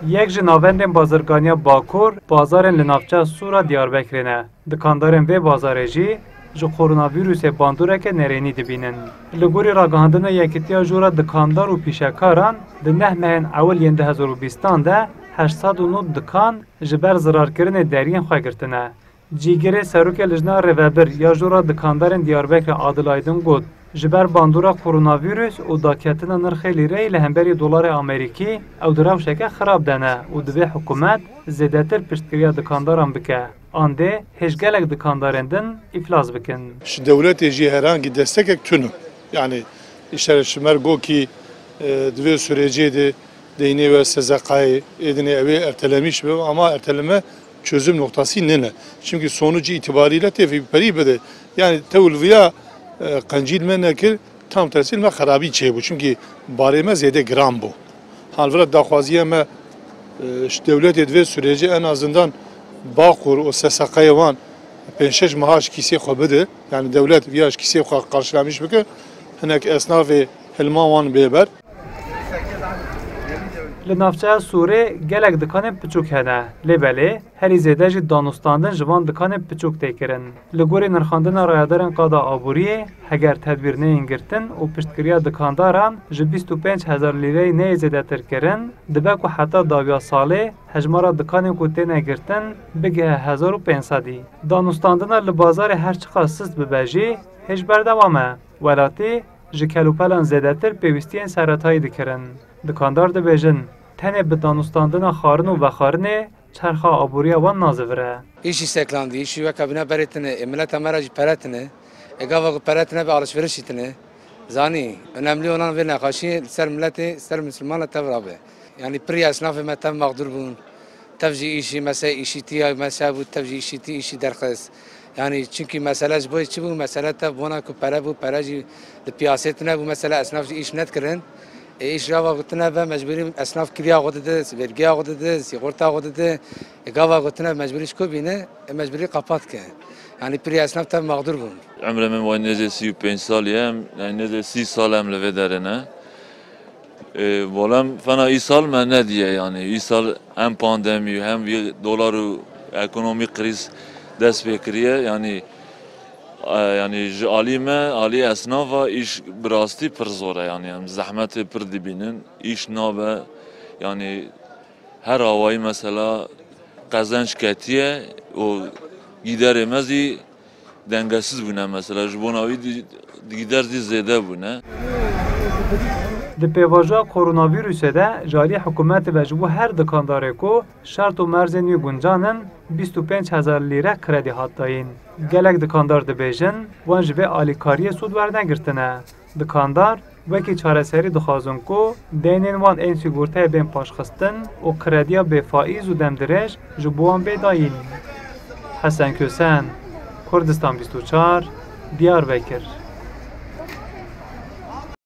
یک ji navendên bazirganiya Bakur, bazarên li navçeya Sûra Diyarbekirê ne. Dikandarên vê bazarê jî ji koronavîrusê bandoreke nerênî dibînin. Li gorî ragihandina Yekîtiya Jûra Dikandar û Pîşekaran di neh mehên ewil yên 2020 de 809 dikan ji ber zirarkirinê deriyên xwe girtine. Cîgerê Serokê Lijna Rêvebir ya Jûra Dikandarên Diyarbekirê Adil Aydin got, ji ber bandora koronavîrus û daketina nirxê lîreyê li hemberî dolarê Amerîkî ew di rewşeke xirab de ne û divê hikûmet zêdetir piştgiriya dikandaran bike. Andê hêjgelek dikandarên din îflas bikin. Ji dewletê jî herangî destekek tune. Yani îşereşmer gokî divê sürecê de deynê ve SZK'yê edinê ev ê ertelemiş be ama erteleme çözüm noktası nene. Çünkü sonucu itibariyle tevfîperî bide. Yani tevlviya qancîl me nekir tam tersil me xerabî çêbû. Çünkü barê me zêde giran bû. Halvira daxwaziya me ji dewletê divê sürecê en azından Bakur û SSK'yê wan 5-6 meha ji kîsê xwe bide. Yani devlet viya ji kîsê xwe qarşılamış bike. Hinek esnafê hilma wan bêber. Li navçeya Sûrê gelek dikanên piçûk hene. Lêbelê herî zêde jî danûstandin ji van dikanên piçûk tê kirin. Li gorî nirxandina rayadarên qada aboriyê heger tedbîr neyên girtin û piştgiriya dikandaran ji 25,000 lîreyê neyê zêdetir kirin, dibe ku heta dawiya salê hejmara dikanên ku têne girtin bigihe 1500. Danûstandina li bazarê her çiqa sist bibe jî hêj berdewam e. Welatî ji kelûpelan zêdetir pêwîstiyên seretayî dikirin. Dikandar dibêjin tenê bi danûstandina xarin û vexarinê çerxa aboriya wan nazivire. İşi steklandî, işi ve kabine beretine, milleta me re jî peretine, gava ku peretine ve alışverişî tine. Zanî, önemli olan vê nexweşiyê ser milletê, ser Müslüman tev rabe. Yani pirî esnafê me tev mexdur bûn, tev jî îşî mesela îşîtiya mesela bû, tev jî îşîtî îşî derxist. Yani çünkü mesele ji bo çi bû, mesele tev bona ku pere bû, pere jî li piyasê tune bû, mesela esnaf jî îş nedkirin. İş rava gotine ve mecburi esnaf kiriya godide, vergiya godide, sigorta godide. Gava gotine mecburi şko bine, mecburi kapat ke. Yani piri esnaf tabi mağdur bun. Ömrümün var neze 35 saliyem, yani neze 6 salem leve derine. Volem fena isal me ne diye yani isal hem pandemi hem bir dolar ekonomik kriz dest bekiriye yani Ali esnafa iş birasti pır zor yani zahmeti pır dibinin iş nabe yani her havayı mesela kazanç ketiye o gideremezi dengesiz bune mesela jbonavi giderdi zede bune. Di pêvaja koronavîrusê de jarî hikûmetê ve ji bo her dikandarê ku şert û merzên wî guncanin 25,000 lîre kredî hat dayîn. Gelek dikandar dibêjin wan ji vê alîkariyê sûd wernegirtine. Dikandar wekî çareserî dixwazin ku deynên wan ên sîgortayê bên paşxistin û krediya bêfaiz û demdirêj ji bo wan bê dayîn. Hesen Kösen, Kurdistan 24, Diyarbekir.